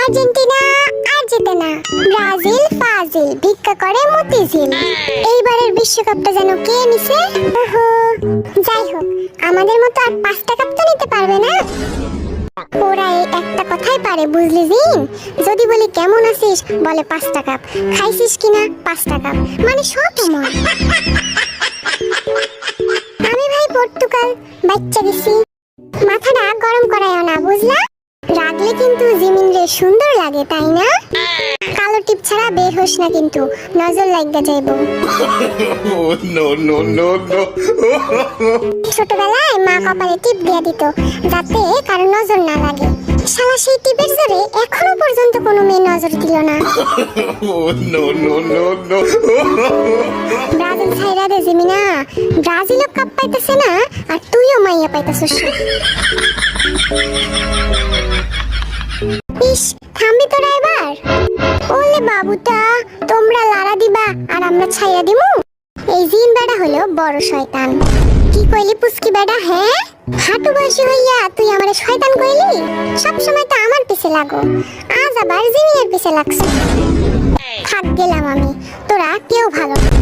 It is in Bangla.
আর্জেন্টিনা আর জেতে না, ব্রাজিল ফাজিল, ভিক্ষা করে মতিঝিল। এইবারের বিশ্বকাপটা যেন কে নিছে। ওহো, যাই হোক, আমাদের মতো আর 5টা কাপ তো নিতে পারবে না। ওরা এই একটা কথাই পারে, বুঝলি জিন? যদি বলি কেমন আছিস, বলে 5টা কাপ। খাইছিস কিনা, 5টা কাপ, মানে সব সমান। আমি ভাই পর্তুগাল, বাচ্চা গেছি। মাথাটা গরম করায়ও না, বুঝলা? রাগলে কিন্তু জিমিন রে সুন্দর লাগে, তাই না? কালো টিপ ছাড়া বের হোস না কিন্তু, নজর লাগা যাইবো। ছোটবেলায় মা কপালে টিপ দিয়া দিত, যাতে কারো নজর না লাগে। শালা সেই টিপের জোরে এখনো পর্যন্ত কোনো মেয়ে নজর দিল না। ব্রাজিল ছাইরা দে জিমিনা, ব্রাজিলও কাপ পাইতেছে না, আর তুইও মাইয়া পাইতেছিস। ইস, থামবি তোরা এবার? ওলে বাবুটা, তোমরা লাড়া দিবা আর আমরা ছাইয়া দিমু? এই জিন বেড়া হলো বড় শয়তান। কি কইলি পুচকি বেড়া? হ্যাঁ, হাঁটু বয়সী হইয়া তুই আমারে শয়তান কইলি? সব সময় তো আমার পিছে লাগো, আজ আবার জিমিনের পিছে লাগছে। থাক গেলাম আমি, তোরা কেউ ভালো না।